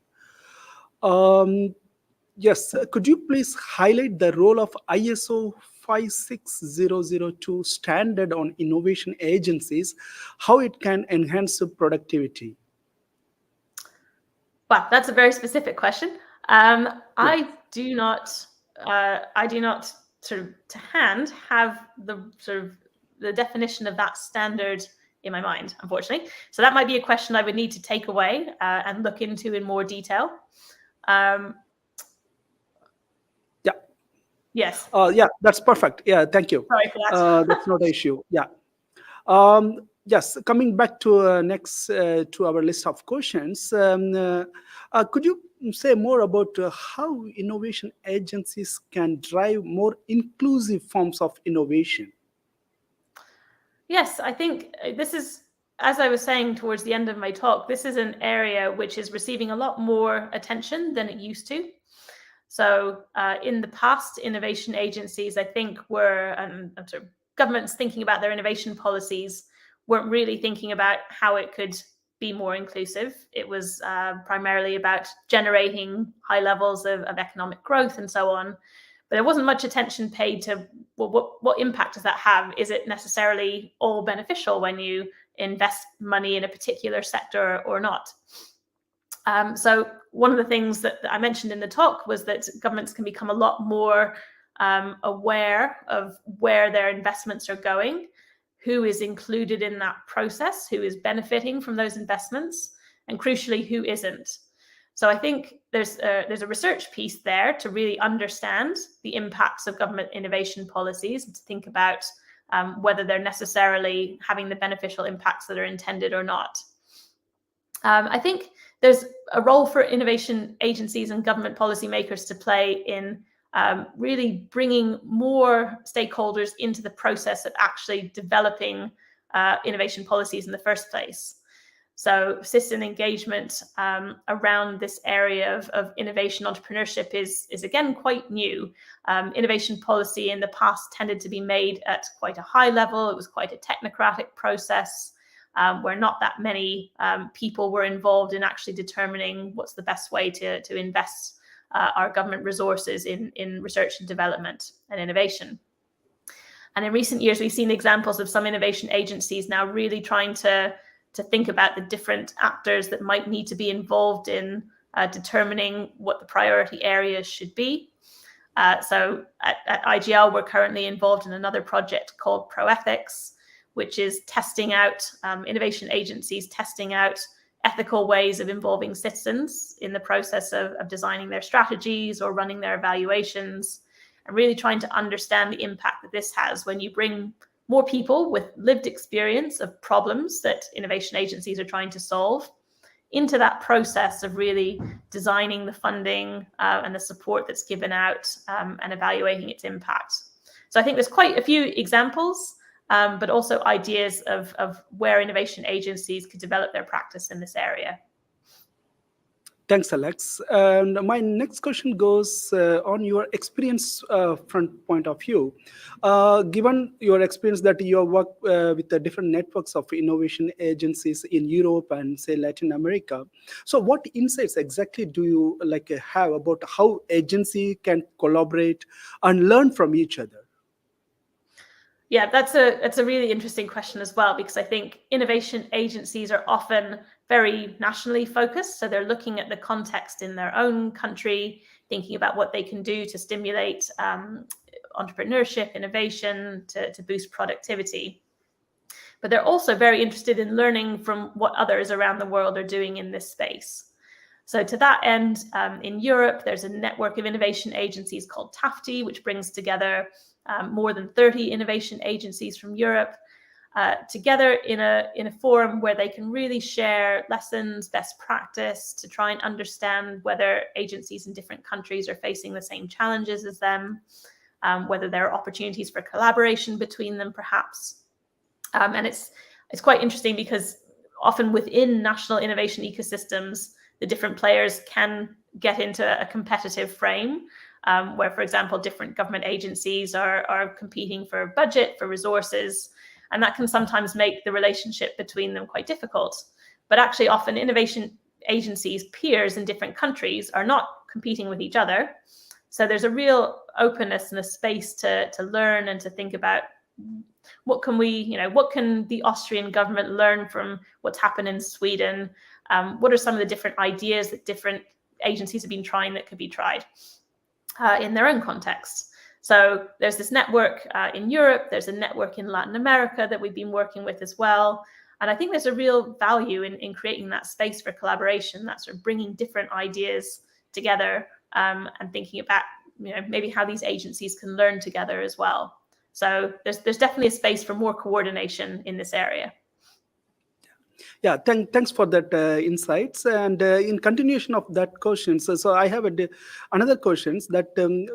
Yes, could you please highlight the role of ISO 56002 standard on innovation agencies, how it can enhance productivity? Wow, that's a very specific question. I do not sort of to hand have the definition of that standard in my mind, unfortunately. So that might be a question I would need to take away and look into in more detail. Yes. Yeah, that's perfect. Yeah, thank you. Sorry for that. That's not an issue. Yeah. Yes, coming back to next to our list of questions, could you say more about how innovation agencies can drive more inclusive forms of innovation? Yes, I think this is, as I was saying towards the end of my talk, this is an area which is receiving a lot more attention than it used to. So in the past, innovation agencies, I think, were, sort of governments thinking about their innovation policies weren't really thinking about how it could be more inclusive. It was primarily about generating high levels of economic growth and so on. But there wasn't much attention paid to, well, what impact does that have? Is it necessarily all beneficial when you invest money in a particular sector or not? So one of the things that I mentioned in the talk was that governments can become a lot more aware of where their investments are going, who is included in that process, who is benefiting from those investments, and crucially, who isn't. So I think there's a research piece there to really understand the impacts of government innovation policies, and to think about whether they're necessarily having the beneficial impacts that are intended or not. I think there's a role for innovation agencies and government policymakers to play in really bringing more stakeholders into the process of actually developing innovation policies in the first place. So citizen engagement around this area of innovation entrepreneurship is again quite new. Innovation policy in the past tended to be made at quite a high level. It was quite a technocratic process where not that many people were involved in actually determining what's the best way to invest our government resources in research and development and innovation. And in recent years, we've seen examples of some innovation agencies now really trying to think about the different actors that might need to be involved in determining what the priority areas should be. So at IGL, we're currently involved in another project called ProEthics, which is testing out innovation agencies, testing out ethical ways of involving citizens in the process of designing their strategies or running their evaluations, and really trying to understand the impact that this has when you bring more people with lived experience of problems that innovation agencies are trying to solve into that process of really designing the funding and the support that's given out and evaluating its impact. So I think there's quite a few examples, but also ideas of where innovation agencies could develop their practice in this area. Thanks, Alex. And my next question goes on your experience front point of view. Given your experience that you work with the different networks of innovation agencies in Europe and say Latin America, so what insights exactly do you have about how agency can collaborate and learn from each other? Yeah, that's a really interesting question as well, because I think innovation agencies are often very nationally focused. So they're looking at the context in their own country, thinking about what they can do to stimulate entrepreneurship, innovation, to boost productivity. But they're also very interested in learning from what others around the world are doing in this space. So to that end, in Europe, there's a network of innovation agencies called TAFTI, which brings together more than 30 innovation agencies from Europe. together in a forum where they can really share lessons, best practice, to try and understand whether agencies in different countries are facing the same challenges as them, whether there are opportunities for collaboration between them, perhaps. And it's quite interesting because often within national innovation ecosystems, the different players can get into a competitive frame, where, for example, different government agencies are competing for budget, for resources, and that can sometimes make the relationship between them quite difficult. But actually, often innovation agencies, peers in different countries, are not competing with each other. So there's a real openness and a space to learn and to think about what can the Austrian government learn from what's happened in Sweden? What are some of the different ideas that different agencies have been trying that could be tried in their own context? So there's this network in Europe, there's a network in Latin America that we've been working with as well. And I think there's a real value in creating that space for collaboration, that sort of bringing different ideas together and thinking about maybe how these agencies can learn together as well. So there's definitely a space for more coordination in this area. Yeah, thanks for that insights. And in continuation of that question, so I have another questions that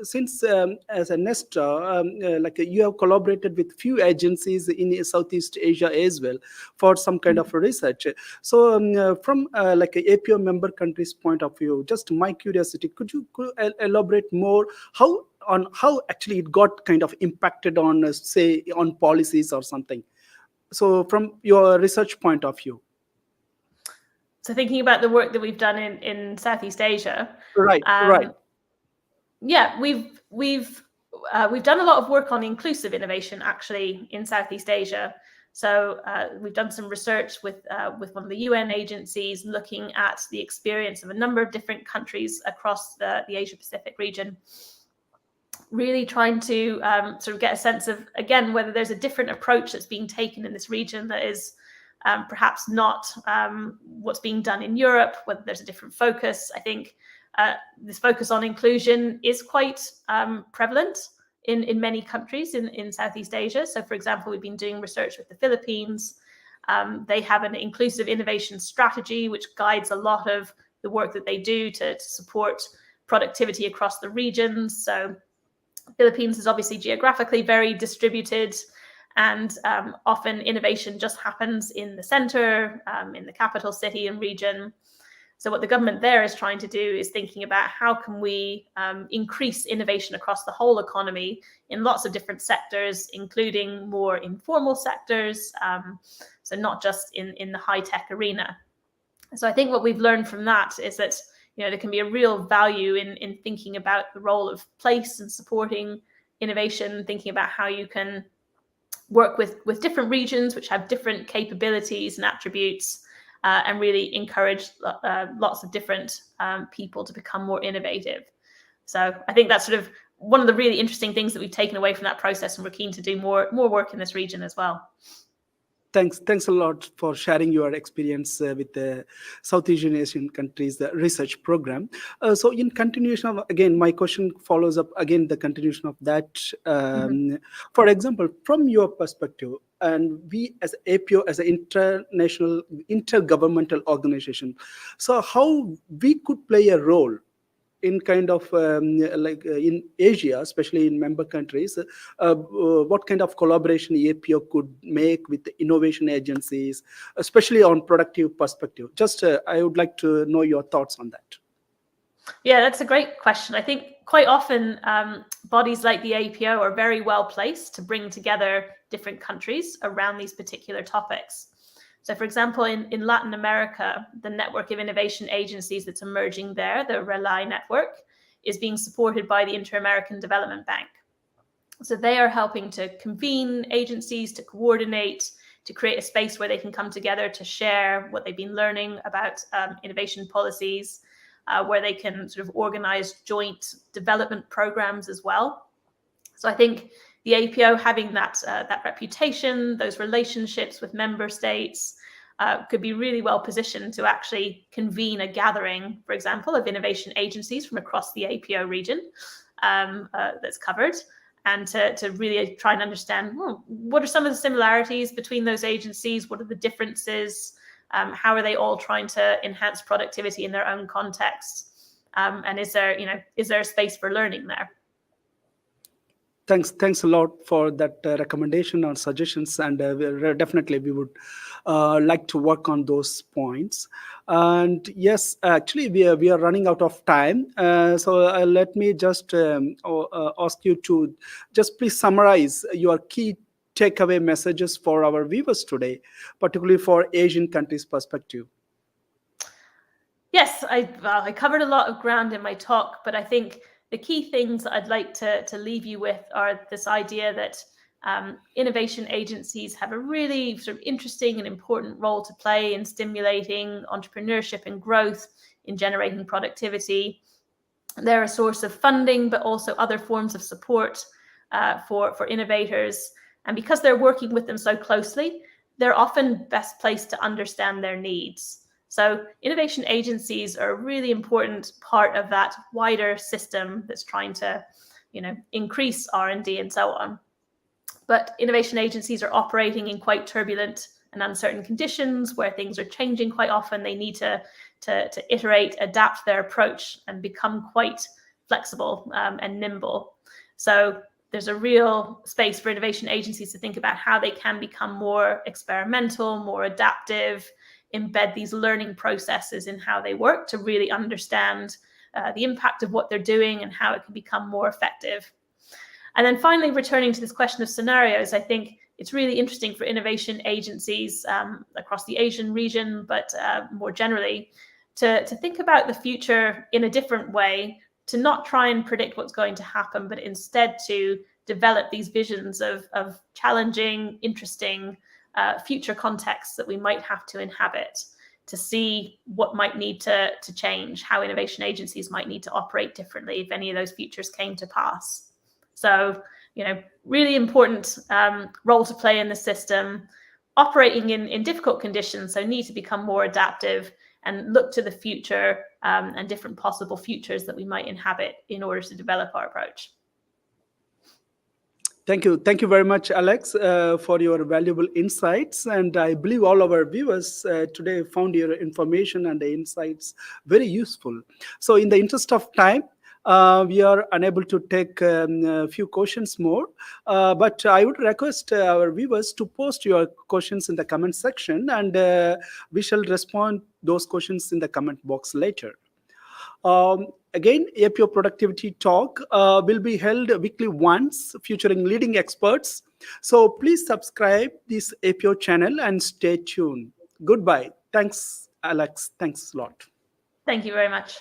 since as a Nesta, like you have collaborated with few agencies in Southeast Asia as well for some kind of research. So from like a APO member countries point of view, just my curiosity, could you elaborate more how actually it got kind of impacted on say on policies or something? So from your research point of view. So thinking about the work that we've done in Southeast Asia, Right. Yeah, we've done a lot of work on inclusive innovation actually in Southeast Asia. So we've done some research with one of the UN agencies looking at the experience of a number of different countries across the Asia Pacific region, really trying to sort of get a sense of, again, whether there's a different approach that's being taken in this region that is perhaps not what's being done in Europe, whether there's a different focus. I think this focus on inclusion is quite prevalent in many countries in Southeast Asia. So, for example, we've been doing research with the Philippines. They have an inclusive innovation strategy, which guides a lot of the work that they do to support productivity across the regions. So Philippines is obviously geographically very distributed, and often innovation just happens in the center, in the capital city and region. So what the government there is trying to do is thinking about how can we increase innovation across the whole economy in lots of different sectors, including more informal sectors, so not just in the high-tech arena. So I think what we've learned from that is that there can be a real value in thinking about the role of place and supporting innovation, thinking about how you can work with different regions which have different capabilities and attributes, and really encourage lots of different people to become more innovative. So I think that's sort of one of the really interesting things that we've taken away from that process, and we're keen to do more work in this region as well. Thanks a lot for sharing your experience with the Southeast Asian countries, the research program. So in continuation of, again, my question follows up again, the continuation of that. For example, from your perspective, and we as APO, as an international, intergovernmental organization, so how we could play a role in kind of in Asia, especially in member countries, what kind of collaboration APO could make with the innovation agencies, especially on productive perspective? Just I would like to know your thoughts on that. Yeah, that's a great question. I think quite often bodies like the APO are very well placed to bring together different countries around these particular topics. So, for example, in Latin America, the network of innovation agencies that's emerging there, the RELI network, is being supported by the Inter-American Development Bank. So they are helping to convene agencies, to coordinate, to create a space where they can come together to share what they've been learning about innovation policies, where they can sort of organize joint development programs as well. So I think the APO having that reputation, those relationships with member states, could be really well positioned to actually convene a gathering, for example, of innovation agencies from across the APO region that's covered, and to really try and understand, well, what are some of the similarities between those agencies? What are the differences? How are they all trying to enhance productivity in their own context? And is there a space for learning there? Thanks a lot for that recommendation or suggestions, and definitely we would like to work on those points. And yes, actually we are running out of time, so let me just ask you to just please summarize your key takeaway messages for our viewers today, particularly for Asian countries perspective. Yes, I covered a lot of ground in my talk, but I think the key things that I'd like to leave you with are this idea that innovation agencies have a really sort of interesting and important role to play in stimulating entrepreneurship and growth, in generating productivity. They're a source of funding, but also other forms of support for innovators. And because they're working with them so closely, they're often best placed to understand their needs. So innovation agencies are a really important part of that wider system that's trying to, increase R&D and so on. But innovation agencies are operating in quite turbulent and uncertain conditions where things are changing quite often. They need to iterate, adapt their approach, and become quite flexible and nimble. So there's a real space for innovation agencies to think about how they can become more experimental, more adaptive, embed these learning processes in how they work to really understand the impact of what they're doing and how it can become more effective. And then finally, returning to this question of scenarios, I think it's really interesting for innovation agencies across the Asian region, but more generally, to think about the future in a different way, to not try and predict what's going to happen, but instead to develop these visions of challenging, interesting future contexts that we might have to inhabit, to see what might need to change, how innovation agencies might need to operate differently if any of those futures came to pass. So, really important role to play in the system, operating in difficult conditions, so need to become more adaptive and look to the future and different possible futures that we might inhabit in order to develop our approach. Thank you very much, Alex, for your valuable insights. And I believe all our viewers today found your information and the insights very useful. So in the interest of time, we are unable to take a few questions more, but I would request our viewers to post your questions in the comment section, and we shall respond those questions in the comment box later. Again, APO Productivity Talk will be held weekly once, featuring leading experts. So please subscribe this APO channel and stay tuned. Goodbye. Thanks, Alex. Thanks a lot. Thank you very much.